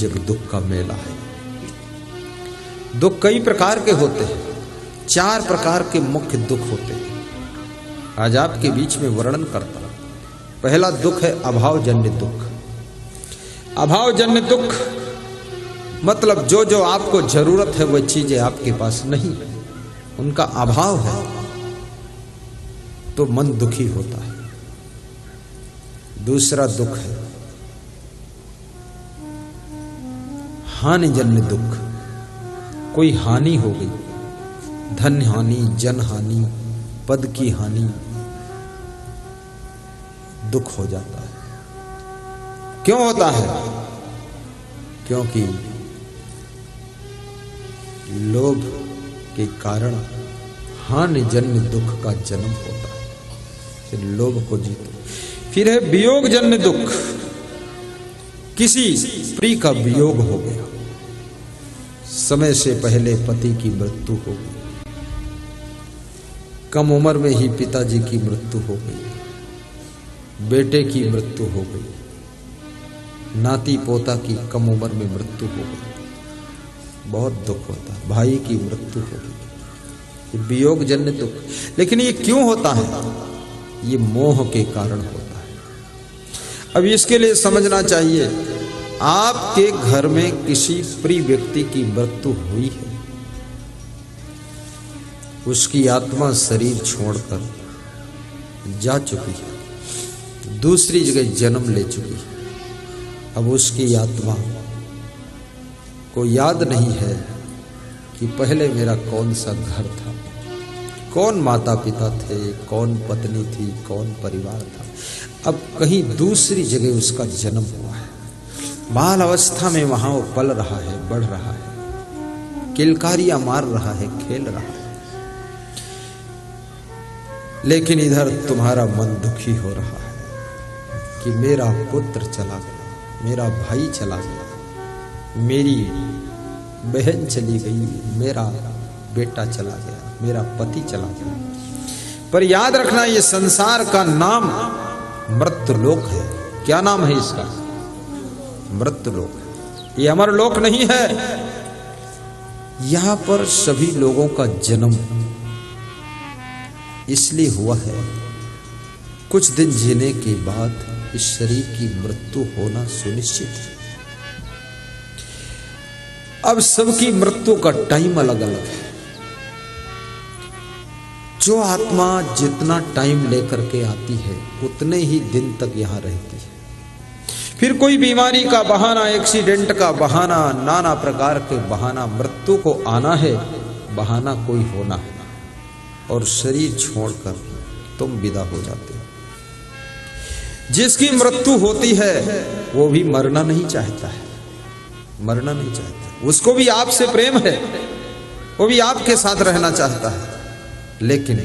जग दुख का मेला है। दुख कई प्रकार के होते हैं, 4 प्रकार के मुख्य दुख होते हैं। आज आपके बीच में वर्णन करता हूं। पहला दुख है अभावजन्य दुख। अभावजन्य दुख मतलब जो जो आपको जरूरत है वह चीजें आपके पास नहीं, उनका अभाव है तो मन दुखी होता है। दूसरा दुख है हानिजन्य दुख। कोई हानि हो गई, धन हानि, जन हानि, पद की हानि, दुख हो जाता है। क्यों होता है? क्योंकि लोभ के कारण हानिजन्य दुख का जन्म होता है। फिर लोभ को जीतो। फिर है वियोगजन्य दुख। किसी प्रिय का वियोग हो गया, समय से पहले पति की मृत्यु हो गई, कम उम्र में ही पिताजी की मृत्यु हो गई, बेटे की मृत्यु हो गई, नाती पोता की कम उम्र में मृत्यु हो गई, बहुत दुख होता है। भाई की मृत्यु हो गई, वियोगजन्य दुख। लेकिन ये क्यों होता है? ये मोह के कारण होता है। अब इसके लिए समझना चाहिए, आपके घर में किसी प्रिय व्यक्ति की मृत्यु हुई है, उसकी आत्मा शरीर छोड़कर जा चुकी है, दूसरी जगह जन्म ले चुकी है। अब उसकी आत्मा को याद नहीं है कि पहले मेरा कौन सा घर था, कौन माता पिता थे, कौन पत्नी थी, कौन परिवार था। अब कहीं दूसरी जगह उसका जन्म हुआ है। बाल अवस्था में वहां वो पल रहा है, बढ़ रहा है, किलकारियां मार रहा है, खेल रहा है। लेकिन इधर तुम्हारा मन दुखी हो रहा है कि मेरा पुत्र चला गया, मेरा भाई चला गया, मेरी बहन चली गई, मेरा बेटा चला गया, मेरा पति चला गया। पर याद रखना, ये संसार का नाम मृत्युलोक है। क्या नाम है इसका? मृत्युलोक। ये अमरलोक नहीं है। यहां पर सभी लोगों का जन्म इसलिए हुआ है, कुछ दिन जीने के बाद इस शरीर की मृत्यु होना सुनिश्चित है। अब सबकी मृत्यु का टाइम अलग अलग है। जो आत्मा जितना टाइम लेकर के आती है उतने ही दिन तक यहां रहती है। फिर कोई बीमारी का बहाना, एक्सीडेंट का बहाना, नाना प्रकार के बहाना, मृत्यु को आना है, बहाना कोई होना है, और शरीर छोड़कर तुम विदा हो जाते हो। जिसकी मृत्यु होती है वो भी मरना नहीं चाहता है, मरना नहीं चाहता। उसको भी आपसे प्रेम है, वो भी आपके साथ रहना चाहता है। लेकिन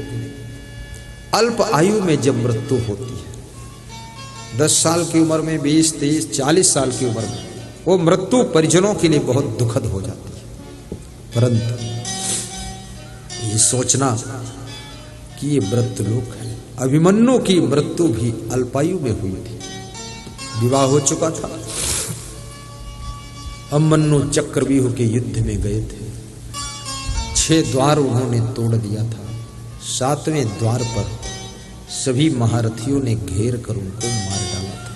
अल्प आयु में जब मृत्यु होती है, 10 साल की उम्र में, 20, 30, 40 साल की उम्र में, वो मृत्यु परिजनों के लिए बहुत दुखद हो जाती है। परंतु ये सोचना कि ये मृत्युलोक है। अभिमन्यु की मृत्यु भी अल्पायु में हुई थी, विवाह हो चुका था। अभिमन्यु चक्रव्यूह के युद्ध में गए थे, 6 द्वार उन्होंने तोड़ दिया था। 7वें द्वार पर सभी महारथियों ने घेर कर उनको मार डाला था।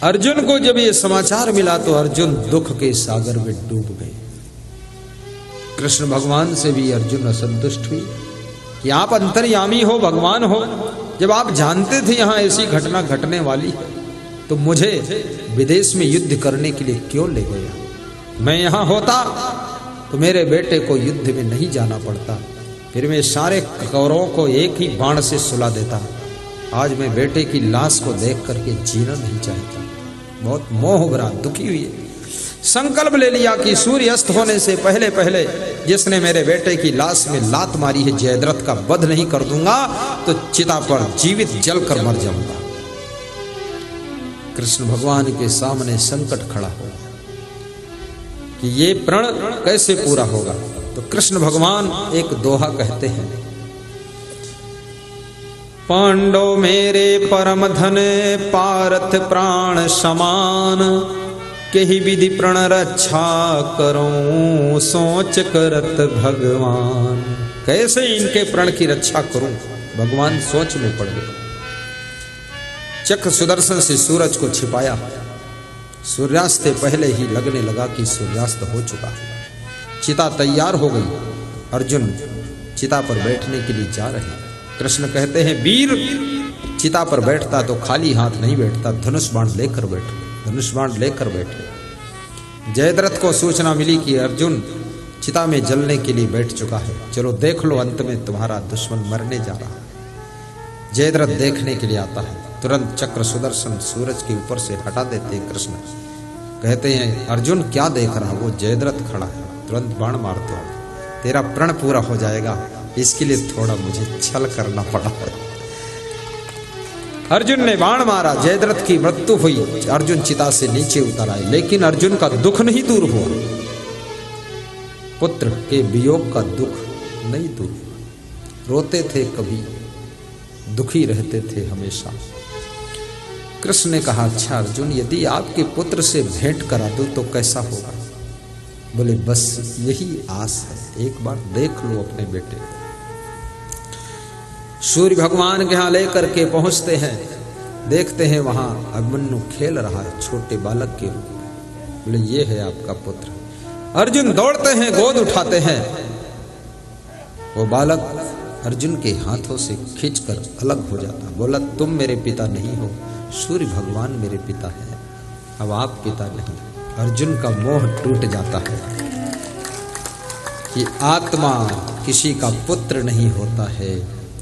अर्जुन को जब ये समाचार मिला तो अर्जुन दुख के सागर में डूब गए। कृष्ण भगवान से भी अर्जुन असंतुष्ट हुई कि आप अंतर्यामी हो, भगवान हो, जब आप जानते थे यहां ऐसी घटना घटने वाली है तो मुझे विदेश में युद्ध करने के लिए क्यों ले गया? मैं यहां होता तो मेरे बेटे को युद्ध में नहीं जाना पड़ता, फिर मैं सारे कौरवों को एक ही बाण से सुला देता। आज मैं बेटे की लाश को देख करके जीना नहीं चाहता। बहुत मोह भरा, दुखी हुई है। संकल्प ले लिया कि सूर्य अस्त होने से पहले पहले जिसने मेरे बेटे की लाश में लात मारी है, जयद्रथ का वध नहीं कर दूंगा तो चिता पर जीवित जलकर मर जाऊंगा। कृष्ण भगवान के सामने संकट खड़ा हो कि ये प्रण कैसे पूरा होगा। तो कृष्ण भगवान एक दोहा कहते हैं, पांडव मेरे परम धन पारथ प्राण समान, केहि विधि प्रण रक्षा करूं सोच करत भगवान। कैसे इनके प्रण की रक्षा करूं, भगवान सोच में पड़ गए। चक्र सुदर्शन से सूरज को छिपाया। सूर्यास्त से पहले ही लगने लगा कि सूर्यास्त हो चुका है। चिता तैयार हो गई। अर्जुन चिता पर बैठने के लिए जा रहे हैं। कृष्ण कहते हैं, वीर चिता पर बैठता तो खाली हाथ नहीं बैठता, धनुष बाण लेकर बैठो, धनुष बाण लेकर बैठे। जयद्रथ को सूचना मिली कि अर्जुन चिता में जलने के लिए बैठ चुका है। चलो देख लो, अंत में तुम्हारा दुश्मन मरने जा रहा है। जयद्रथ देखने के लिए आता है। तुरंत चक्र सुदर्शन सूरज के ऊपर से हटा देते हैं। कृष्ण कहते हैं, अर्जुन क्या देख रहा? वो जयद्रथ खड़ा है, तुरंत बाण मार दो, तेरा प्रण पूरा हो जाएगा। इसके लिए थोड़ा मुझे छल करना पड़ा है। अर्जुन ने बाण मारा, जयद्रथ की मृत्यु हुई। अर्जुन चिता से नीचे उतर आए, लेकिन अर्जुन का दुख नहीं दूर हुआ। पुत्र के वियोग का दुख नहीं दूर हुआ। रोते थे कभी, दुखी रहते थे हमेशा। कृष्ण ने कहा, अच्छा अर्जुन, यदि आपके पुत्र से भेंट करा दूं तो कैसा होगा? बोले, बस यही आस है, एक बार देख लो अपने बेटे को। सूर्य भगवान के यहां लेकर के पहुंचते हैं। देखते हैं वहां अभिमन्यु खेल रहा है छोटे बालक के रूप में। बोले, ये है आपका पुत्र। अर्जुन दौड़ते हैं, गोद उठाते हैं। वो बालक अर्जुन के हाथों से खींचकर अलग हो जाता। बोला, तुम मेरे पिता नहीं हो, सूर्य भगवान मेरे पिता है, अब आप पिता नहीं। अर्जुन का मोह टूट जाता है कि आत्मा किसी का पुत्र नहीं होता है,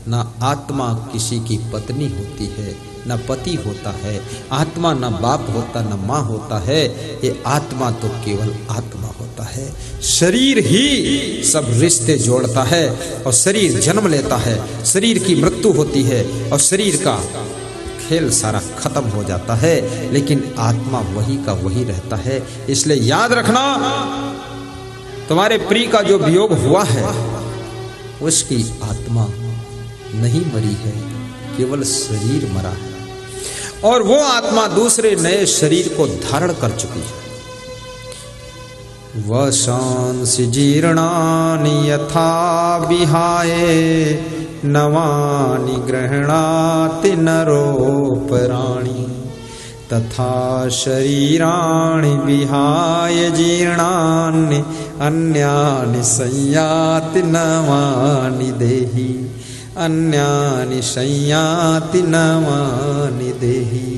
ना आत्मा किसी की पत्नी होती है, ना पति होता है। आत्मा ना बाप होता, ना माँ होता है। ये आत्मा तो केवल आत्मा होता है। शरीर ही सब रिश्ते जोड़ता है और शरीर जन्म लेता है, शरीर की मृत्यु होती है और शरीर का खेल सारा खत्म हो जाता है, लेकिन आत्मा वही का वही रहता है। इसलिए याद रखना, तुम्हारे प्रिय का जो वियोग हुआ है उसकी आत्मा नहीं मरी है, केवल शरीर मरा है, और वो आत्मा दूसरे नए शरीर को धारण कर चुकी है। वशांसि जीर्णानि यथा विहाय नवानि गृह्णाति नरोपराणि तथा शरीराणि विहाय जीर्णानि अन्यानि संयाति नवानि देहि अन्यानि संयाति नवानि देहि।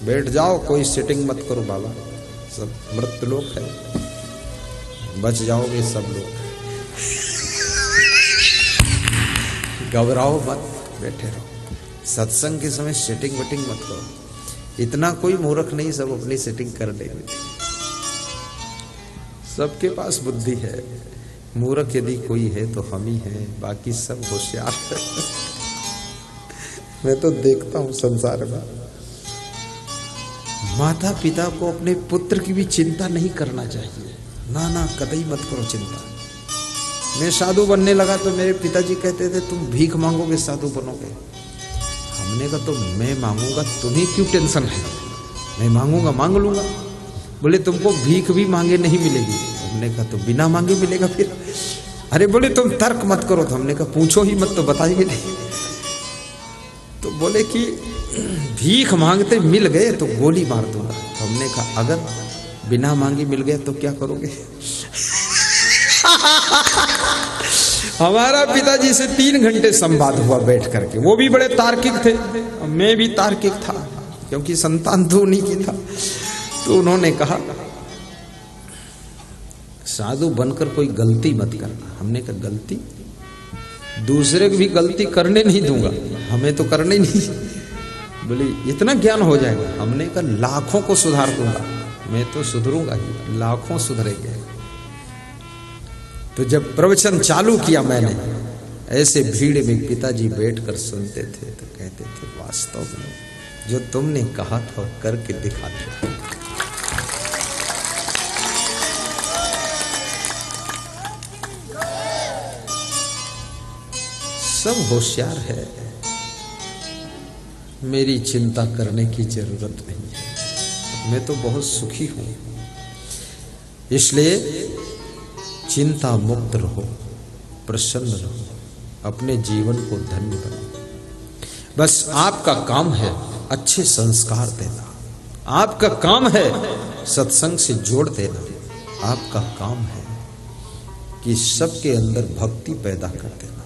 बैठ जाओ, कोई सिटिंग मत करो बाबा, सब मृत लोग है, बच जाओगे सब लोग। घबराओ मत, बैठे रहो। सत्संग के समय सेटिंग वेटिंग मत करो, इतना कोई मूर्ख नहीं, सब अपनी सेटिंग कर लेंगे। सबके पास बुद्धि है, मूर्ख यदि कोई है तो हम ही हैं, बाकी सब होशियार है। मैं तो देखता हूं संसार में माता पिता को अपने पुत्र की भी चिंता नहीं करना चाहिए। ना ना, कतई मत करो चिंता। मैं साधु बनने लगा तो मेरे पिताजी कहते थे, तुम भीख मांगोगे साधु बनोगे। हमने कहा, तो मैं मांगूंगा, तुम्हें क्यों टेंशन है? मैं मांगूंगा, मांग लूंगा। बोले, तुमको भीख भी मांगे नहीं मिलेगी। हमने कहा, तो बिना मांगे मिलेगा फिर? अरे बोले, तुम तर्क मत करो। तो हमने कहा, पूछो ही मत तो बताइए नहीं। तो बोले कि भीख मांगते मिल गए तो गोली मार दूंगा। तो हमने कहा, अगर बिना मांगे मिल गए तो क्या करोगे? हमारा पिताजी से 3 घंटे संवाद हुआ बैठ करके। वो भी बड़े तार्किक थे, मैं भी तार्किक था, क्योंकि संतान तो उन्हीं की था। तो उन्होंने कहा, साधु बनकर कोई गलती मत करना। हमने कहा, गलती? दूसरे को भी गलती करने नहीं दूंगा, हमें तो करने नहीं। बोले, इतना ज्ञान हो जाएगा? हमने कहा, लाखों को सुधार दूंगा। मैं तो सुधरूंगा ही, लाखों सुधरेंगे। तो जब प्रवचन चालू किया मैंने, ऐसे भीड़ में पिताजी बैठकर सुनते थे तो कहते थे, वास्तव में जो तुमने कहा था करके दिखा दिया। सब होशियार है, मेरी चिंता करने की जरूरत नहीं है। मैं तो बहुत सुखी हूं। इसलिए चिंता मुक्त रहो, प्रसन्न रहो, अपने जीवन को धन्य बनाओ। बस आपका काम है अच्छे संस्कार देना, आपका काम है सत्संग से जोड़ देना, आपका काम है कि सबके अंदर भक्ति पैदा कर देना।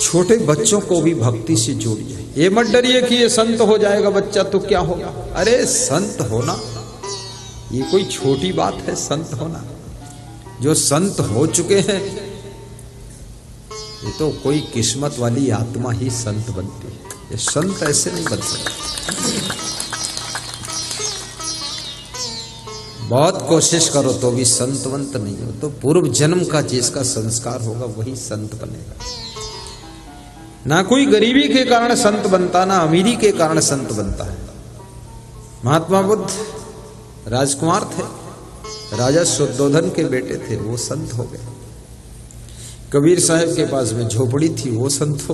छोटे बच्चों को भी भक्ति से जोड़िए। ये मत डरिए कि ये संत हो जाएगा बच्चा तो क्या होगा। अरे संत होना ये कोई छोटी बात है, संत होना। जो संत हो चुके हैं ये तो कोई किस्मत वाली आत्मा ही संत बनती है, ये संत ऐसे नहीं बन सकते। बहुत कोशिश करो तो भी संतवंत नहीं हो, तो पूर्व जन्म का जिसका संस्कार होगा वही संत बनेगा। ना कोई गरीबी के कारण संत बनता, ना अमीरी के कारण संत बनता है। महात्मा बुद्ध राजकुमार थे, राजा शुद्धोधन के बेटे थे, वो संत हो गए। कबीर साहब के पास में झोपड़ी थी, वो संत हो।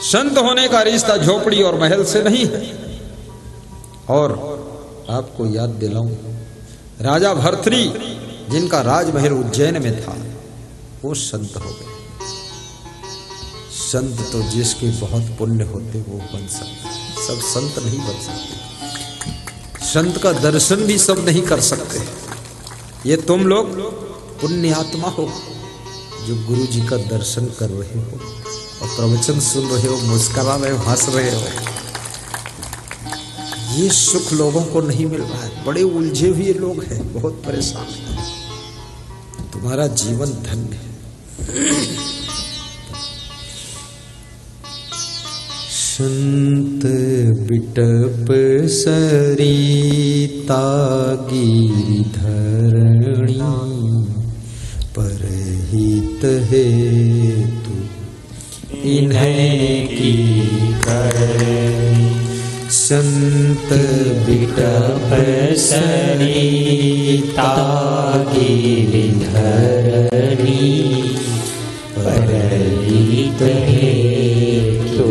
संत होने का रिश्ता झोपड़ी और महल से नहीं है। और आपको याद दिलाऊं, राजा भर्तृ जिनका राजमहल उज्जैन में था वो संत हो गए। संत तो जिसके बहुत पुण्य होते वो बन सकते, सब संत नहीं बन सकते। संत का दर्शन भी सब नहीं कर सकते। ये तुम लोग पुण्य आत्मा हो जो गुरु जी का दर्शन कर रहे हो और प्रवचन सुन रहे हो, मुस्कुरा रहे हो, हंस रहे हो। ये सुख लोगों को नहीं मिल रहा है। बड़े उलझे हुए लोग हैं, बहुत परेशान हैं। तुम्हारा जीवन धन्य है। संत बिटप सरिता गिरिधरणी, परहित हेतु इन्हें की करणी। संत बिटप सरिता गिरिधरणी, परहित हेतु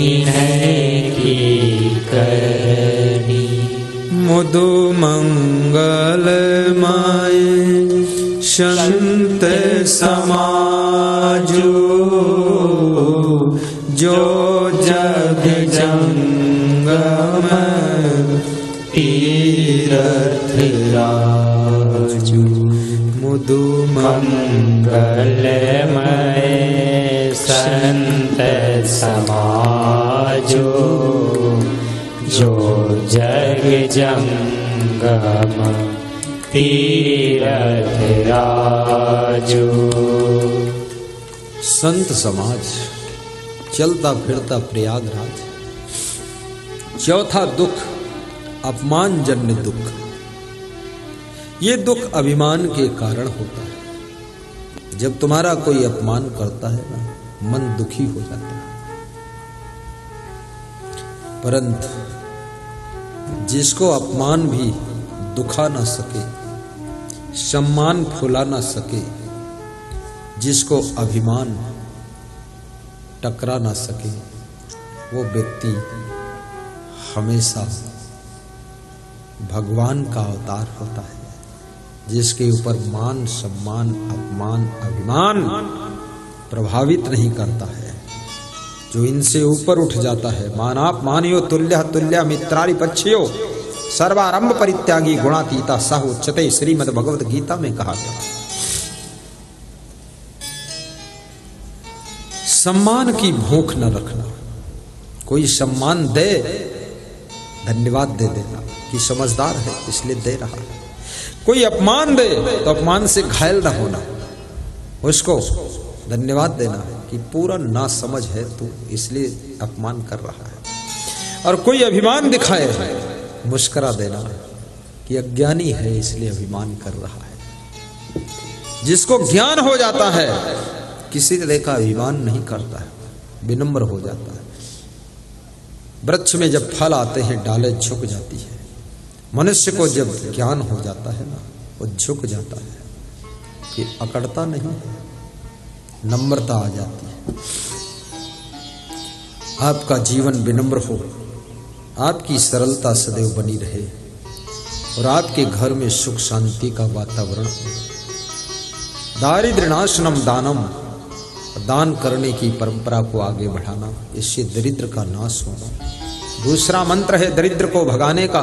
इन्हें की करणी। मुदु मंगलमय संत समाजो, जो जग जंगम तीरथ राजू। मुदु मंगलमय संत समाजो, जो जग जंगम तीरथ राजो। संत समाज चलता फिरता प्रयागराज। चौथा दुख अपमानजन्य दुख। ये दुख अभिमान के कारण होता है। जब तुम्हारा कोई अपमान करता है ना, मन दुखी हो जाता है। परंतु जिसको अपमान भी दुखा ना सके, सम्मान फुला ना सके, जिसको अभिमान टकरा ना सके, वो व्यक्ति हमेशा भगवान का अवतार होता है। जिसके ऊपर मान, सम्मान, अपमान, अभिमान प्रभावित नहीं करता है, जो इनसे ऊपर उठ जाता है। मानाप मानियो तुल्य तुल्य मित्रारि पक्षियो, सर्वारंभ परित्यागी गुणातीता सह उच्चते, श्रीमद् भगवत गीता में कहा गया। सम्मान की भूख न रखना। कोई सम्मान दे, धन्यवाद दे देना कि समझदार है इसलिए दे रहा है। कोई अपमान दे तो अपमान से घायल न होना, उसको धन्यवाद देना कि पूरा ना समझ है तू इसलिए अपमान कर रहा है। और कोई अभिमान दिखाए, मुस्कुरा देना कि अज्ञानी है इसलिए अभिमान कर रहा है। जिसको ज्ञान हो जाता है किसी तरह का अभिमान नहीं करता है, विनम्र हो जाता है। वृक्ष में जब फल आते हैं डालें झुक जाती है। मनुष्य को जब ज्ञान हो जाता है ना, वो झुक जाता है, फिर अकड़ता नहीं है, नम्रता आ जाती है। आपका जीवन विनम्र हो, आपकी सरलता सदैव बनी रहे, और आपके घर में सुख शांति का वातावरण हो। दारिद्र्य नाशनम दानम, दान करने की परंपरा को आगे बढ़ाना, इससे दरिद्र का नाश होना। दूसरा मंत्र है दरिद्र को भगाने का।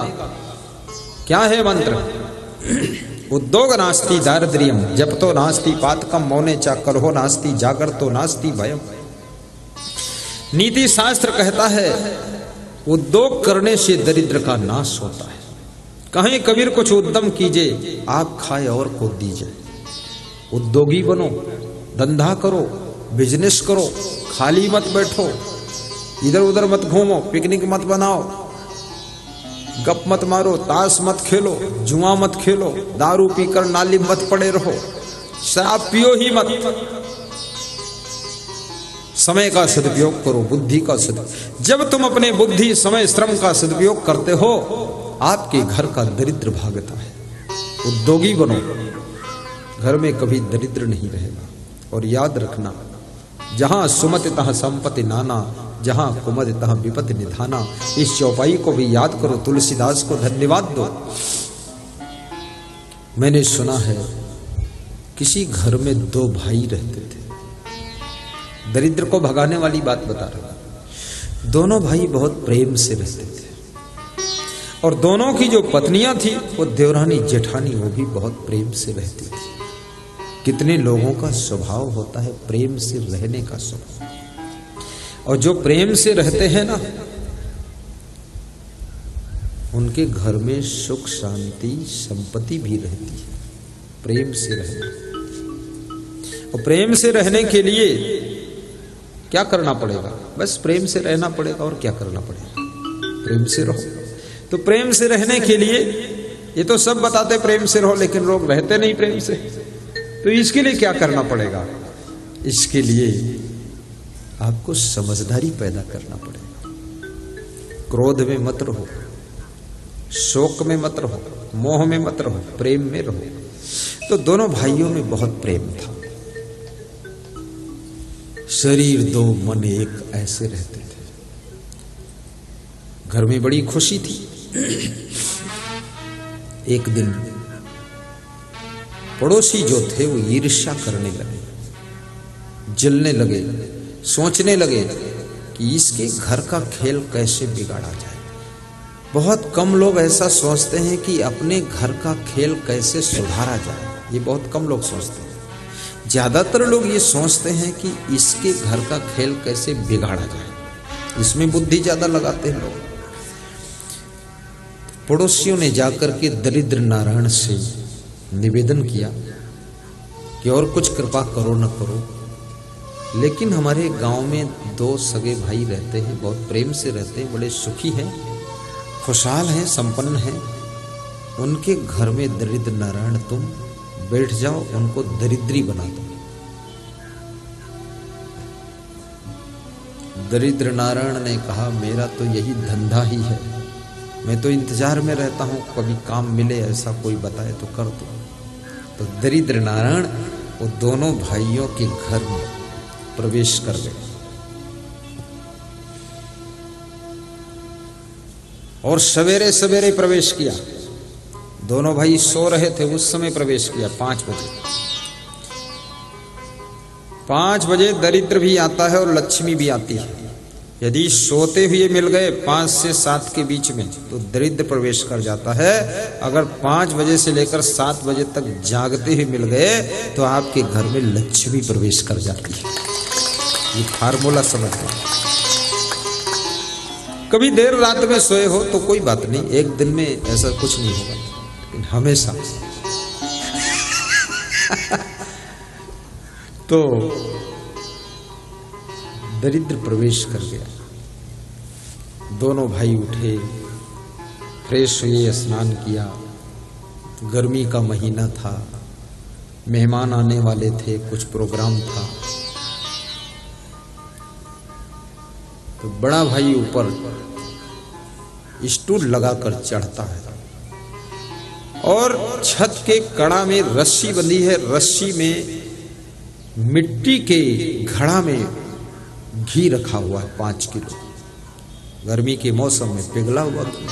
क्या है मंत्र? उद्योग नास्ति दारिद्र्यम, जपतो नास्ति पातकम, मौने चा कलहो नास्ति, जागरतो नास्ति भयम। नीति शास्त्र कहता है उद्योग करने से दरिद्र का नाश होता है। कहें कबीर कुछ उद्यम कीजिए, आप खाए और को दीजिए। उद्योगी बनो, धंधा करो, बिजनेस करो, खाली मत बैठो, इधर उधर मत घूमो, पिकनिक मत बनाओ, गप मत मारो, ताश मत खेलो, जुआ मत खेलो, दारू पीकर नाली मत पड़े रहो, शराब पियो ही मत। समय का सदुपयोग करो, बुद्धि का सदुपयोग। जब तुम अपने बुद्धि, समय, श्रम का सदुपयोग करते हो, आपके घर का दरिद्र भागता है। उद्योगी बनो, घर में कभी दरिद्र नहीं रहेगा। और याद रखना, जहां सुमति तहां संपत्ति नाना, जहां कुमति तहां विपत्ति निधाना। इस चौपाई को भी याद करो, तुलसीदास को धन्यवाद दो। मैंने सुना है किसी घर में दो भाई रहते थे। दरिद्र को भगाने वाली बात बता रहा। दोनों भाई बहुत प्रेम से रहते थे और दोनों की जो पत्नियां थी वो देवरानी जेठानी, वो भी बहुत प्रेम से रहती थी। कितने लोगों का स्वभाव होता है प्रेम से रहने का स्वभाव, और जो प्रेम से रहते हैं ना, उनके घर में सुख शांति संपत्ति भी रहती है। प्रेम से रहना, और प्रेम से रहने के लिए क्या करना पड़ेगा? बस प्रेम से रहना पड़ेगा। और क्या करना पड़ेगा? प्रेम से रहो। तो प्रेम से रहने के लिए ये तो सब बताते प्रेम से रहो, लेकिन लोग रहते नहीं प्रेम से। तो इसके लिए क्या करना पड़ेगा? इसके लिए आपको समझदारी पैदा करना पड़ेगा। क्रोध में मत रहो, शोक में मत रहो, मोह में मत रहो, प्रेम में रहो। तो दोनों भाइयों में बहुत प्रेम था। शरीर दो मन एक, ऐसे रहते थे। घर में बड़ी खुशी थी। एक दिन पड़ोसी जो थे वो ईर्ष्या करने लगे, जलने लगे, सोचने लगे कि इसके घर का खेल कैसे बिगाड़ा जाए। बहुत कम लोग ऐसा सोचते हैं कि अपने घर का खेल कैसे सुधारा जाए। ये बहुत कम लोग सोचते हैं। ज्यादातर लोग ये सोचते हैं कि इसके घर का खेल कैसे बिगाड़ा जाए, इसमें बुद्धि ज्यादा लगाते हैं लोग। पड़ोसियों ने जाकर के दरिद्र नारायण से निवेदन किया कि और कुछ कृपा करो न करो, लेकिन हमारे गांव में दो सगे भाई रहते हैं, बहुत प्रेम से रहते हैं, बड़े सुखी हैं, खुशहाल हैं, संपन्न हैं। उनके घर में दरिद्र नारायण तुम बैठ जाओ, उनको दरिद्री बना दो। दरिद्र नारायण ने कहा, मेरा तो यही धंधा ही है, मैं तो इंतजार में रहता हूं कभी काम मिले, ऐसा कोई बताए तो कर दो। तो दरिद्र नारायण वो दोनों भाइयों के घर में प्रवेश कर गए और सवेरे सवेरे प्रवेश किया। दोनों भाई सो रहे थे, उस समय प्रवेश किया 5 बजे। 5 बजे दरिद्र भी आता है और लक्ष्मी भी आती है। यदि सोते हुए मिल गए 5 से 7 के बीच में तो दरिद्र प्रवेश कर जाता है। अगर 5 बजे से लेकर 7 बजे तक जागते हुए मिल गए तो आपके घर में लक्ष्मी प्रवेश कर जाती है। ये फार्मूला समझ लो। कभी देर रात में सोए हो तो कोई बात नहीं, एक दिन में ऐसा कुछ नहीं होगा, लेकिन हमेशा तो दरिद्र प्रवेश कर गया। दोनों भाई उठे, फ्रेश हुए, स्नान किया। गर्मी का महीना था, मेहमान आने वाले थे, कुछ प्रोग्राम था। तो बड़ा भाई ऊपर स्टूल लगाकर चढ़ता है और छत के कड़ा में रस्सी बंधी है, रस्सी में मिट्टी के घड़ा में घी रखा हुआ है 5 किलो। गर्मी के मौसम में पिघला हुआ घी।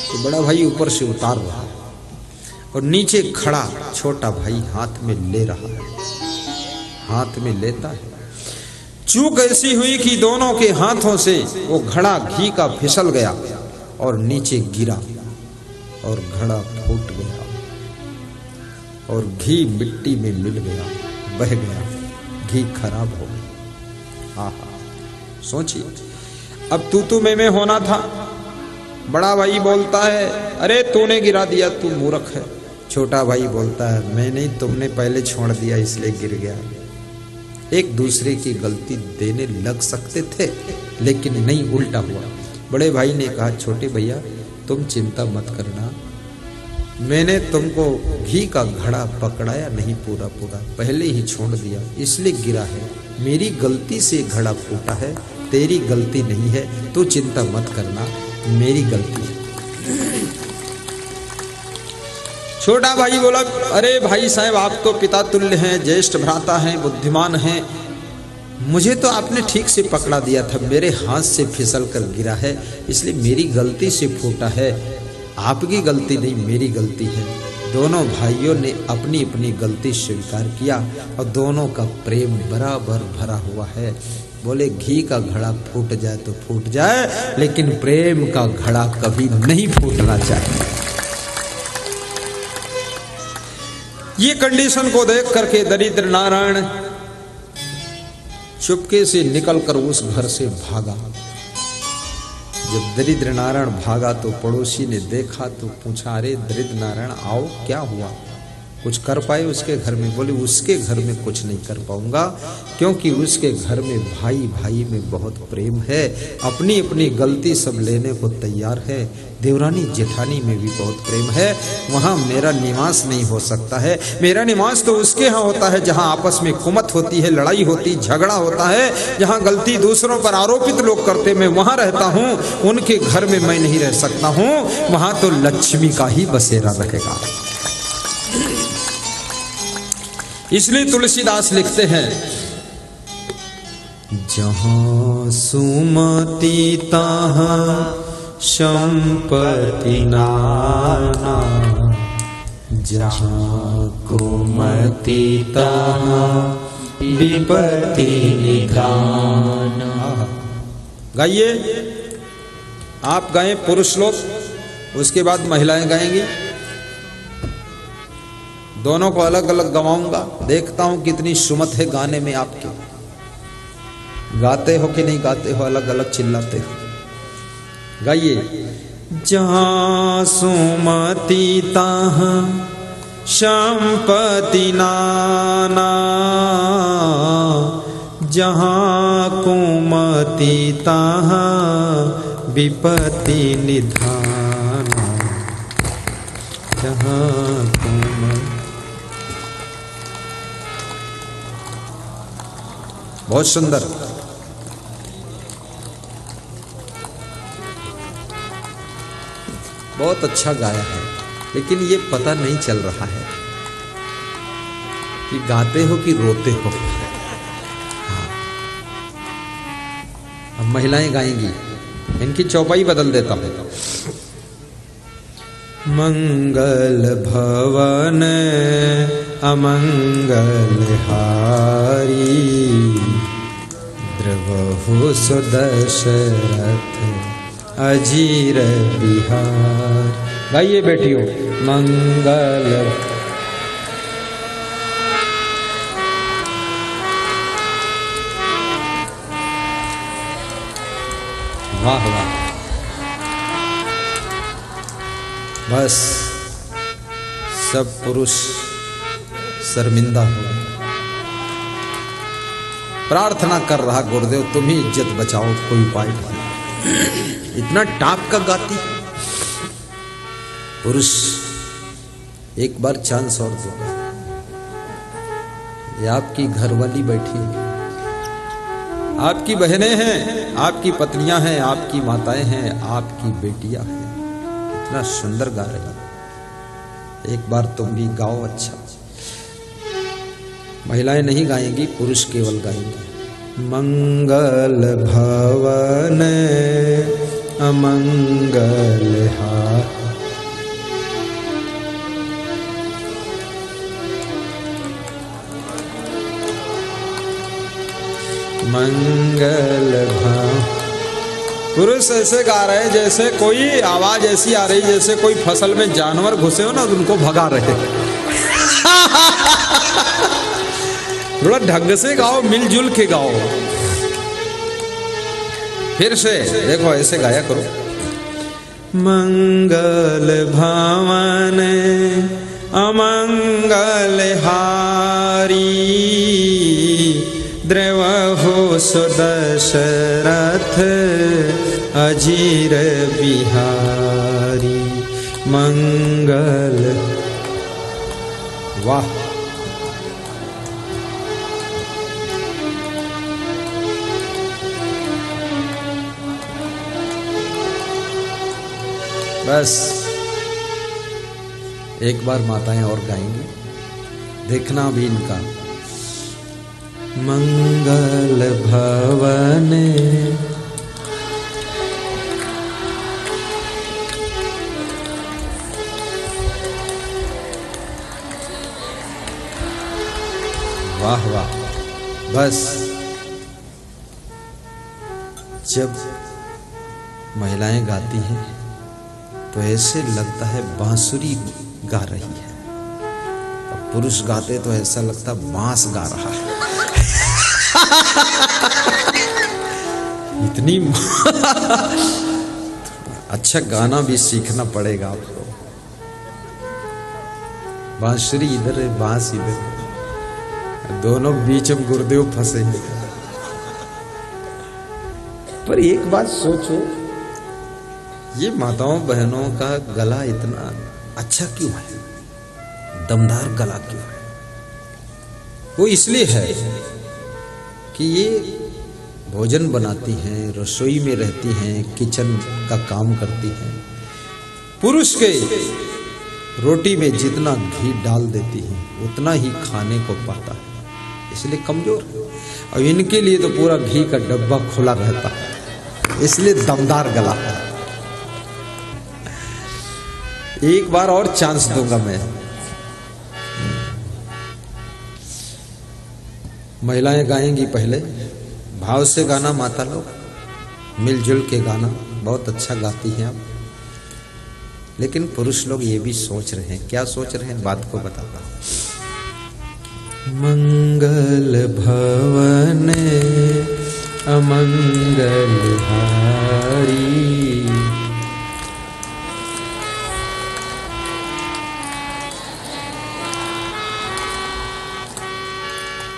तो बड़ा भाई ऊपर से उतार रहा है और नीचे खड़ा छोटा भाई हाथ में ले रहा है, हाथ में लेता है। चूक ऐसी हुई कि दोनों के हाथों से वो घड़ा घी का फिसल गया और नीचे गिरा और घड़ा फूट गया और घी मिट्टी में मिल गया, बह गया, घी खराब हो गया। आहा, सोचिए, अब तू मैं होना था। बड़ा भाई बोलता है, अरे तूने गिरा दिया, तू मूर्ख है। छोटा भाई बोलता है, मैं नहीं, तुमने पहले छोड़ दिया इसलिए गिर गया। एक दूसरे की गलती देने लग सकते थे, लेकिन नहीं, उल्टा हुआ। बड़े भाई ने कहा, छोटे भैया तुम चिंता मत करना, मैंने तुमको घी का घड़ा पकड़ाया नहीं पूरा, पहले ही छोड़ दिया, इसलिए गिरा है। मेरी गलती से घड़ा फूटा है, तेरी गलती नहीं है, तू चिंता मत करना, मेरी गलती है। छोटा भाई बोला, अरे भाई साहब आप तो पिता तुल्य हैं, ज्येष्ठ भ्राता हैं, बुद्धिमान हैं, मुझे तो आपने ठीक से पकड़ा दिया था, मेरे हाथ से फिसल कर गिरा है, इसलिए मेरी गलती से फूटा है, आपकी गलती नहीं, मेरी गलती है। दोनों भाइयों ने अपनी अपनी गलती स्वीकार किया और दोनों का प्रेम बराबर भरा हुआ है। बोले घी का घड़ा फूट जाए तो फूट जाए, लेकिन प्रेम का घड़ा कभी नहीं फूटना चाहिए। ये कंडीशन को देख करके दरिद्र नारायण चुपके से निकलकर उस घर से भागा। जब दरिद्र नारायण भागा तो पड़ोसी ने देखा तो पूछा, अरे दरिद्र नारायण आओ, क्या हुआ, कुछ कर पाए उसके घर में? बोले उसके घर में कुछ नहीं कर पाऊंगा, क्योंकि उसके घर में भाई भाई में बहुत प्रेम है, अपनी अपनी गलती सब लेने को तैयार है, देवरानी जेठानी में भी बहुत प्रेम है, वहां मेरा निवास नहीं हो सकता है। मेरा निवास तो उसके यहाँ होता है जहां आपस में कुमत होती है, लड़ाई होती, झगड़ा होता है, जहां गलती दूसरों पर आरोपित लोग करते, मैं वहां रहता हूं, उनके घर में मैं नहीं रह सकता हूं, वहां तो लक्ष्मी का ही बसेरा रहेगा। इसलिए तुलसीदास लिखते हैं, जहां सुमति तहां संपत्ति नाना, जहां कुमति तहां विपत्ति निधान। गाइए, आप गाएं पुरुष लोग, उसके बाद महिलाएं गाएंगी। दोनों को अलग अलग गवाऊंगा, देखता हूं कितनी सुमत है गाने में आपके। गाते हो कि नहीं गाते हो, अलग अलग चिल्लाते हो। गाइए, जहां सुमति तहां संपत्ति नाना, जहां कुमति तहां विपत्ति निधाना, जहां कुमति। बहुत सुंदर। बहुत अच्छा गाया है, लेकिन ये पता नहीं चल रहा है कि गाते हो कि रोते हो। हाँ। अब महिलाएं गाएंगी, इनकी चौपाई बदल देता हूं। मंगल भवन अमंगल हारी, द्रवहु सुदशरथ अजीर बिहार। गाइए बेटियों, मंगल। वाह वाह, बस सब पुरुष शर्मिंदा हो। प्रार्थना कर रहा, गुरुदेव तुम ही इज्जत बचाओ, कोई उपाय नहीं। इतना टाप का गाती पुरुष, एक बार चांस और दो। ये आपकी घरवाली बैठी है, आपकी बहनें हैं, आपकी पत्नियां हैं, आपकी माताएं हैं, आपकी बेटियां हैं, इतना सुंदर गा रही। एक बार तुम भी गाओ। अच्छा, महिलाएं नहीं गाएंगी, पुरुष केवल गाएंगे। मंगल भवन अमंगल हार, मंगल भाव। पुरुष ऐसे गा रहे जैसे कोई आवाज ऐसी आ रही जैसे कोई फसल में जानवर घुसे हो ना तो उनको भगा रहे। थोड़ा ढंग से गाओ, मिलजुल के गाओ। फिर से देखो, ऐसे गाया करो। मंगल भवन अमंगल हारी, द्रवहु सुदशरथ अजीर बिहारी। मंगल। वाह, बस एक बार माताएं और गाएंगी, देखना भी इनका। मंगल भवन वाह वाह। बस जब महिलाएं गाती हैं तो ऐसे लगता है बांसुरी गा रही है, और पुरुष गाते तो ऐसा लगता बांस गा रहा है। इतनी अच्छा गाना भी सीखना पड़ेगा आपको। बांसुरी इधर है, बांस इधर, दोनों बीच में गुरुदेव फंसे हैं। पर एक बात सोचो, ये माताओं बहनों का गला इतना अच्छा क्यों है, दमदार गला क्यों है? वो इसलिए है कि ये भोजन बनाती हैं, रसोई में रहती हैं, किचन का काम करती हैं। पुरुष के रोटी में जितना घी डाल देती हैं उतना ही खाने को पाता है, इसलिए कमजोर। और इनके लिए तो पूरा घी का डब्बा खुला रहता है, इसलिए दमदार गला है। एक बार और चांस दूंगा मैं। महिलाएं गाएंगी, पहले भाव से गाना माता लोग, मिलजुल के गाना, बहुत अच्छा गाती हैं आप। लेकिन पुरुष लोग ये भी सोच रहे हैं, क्या सोच रहे हैं बात को बताता हूं। मंगल भवन अमंगल हारी,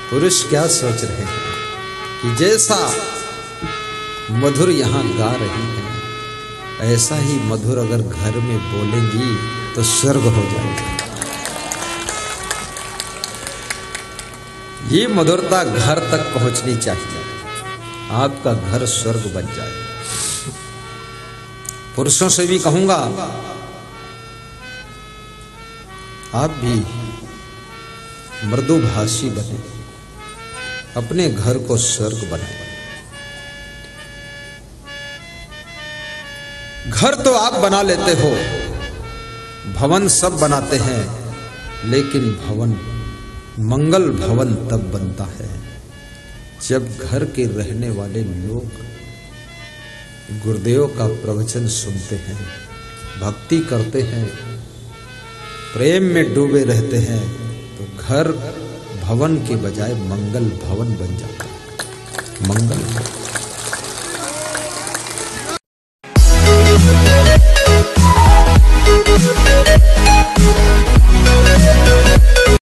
पुरुष क्या सोच रहे हैं कि जैसा मधुर यहां गा रही है, ऐसा ही मधुर अगर घर में बोलेंगी तो स्वर्ग हो जाएगा। ये मधुरता घर तक पहुंचनी चाहिए, आपका घर स्वर्ग बन जाए। पुरुषों से भी कहूंगा, आप भी मृदुभाषी बने, अपने घर को स्वर्ग बनाए। घर तो आप बना लेते हो, भवन सब बनाते हैं, लेकिन भवन, मंगल भवन तब बनता है जब घर के रहने वाले लोग गुरुदेव का प्रवचन सुनते हैं, भक्ति करते हैं, प्रेम में डूबे रहते हैं, तो घर भवन के बजाय मंगल भवन बन जाता है। मंगल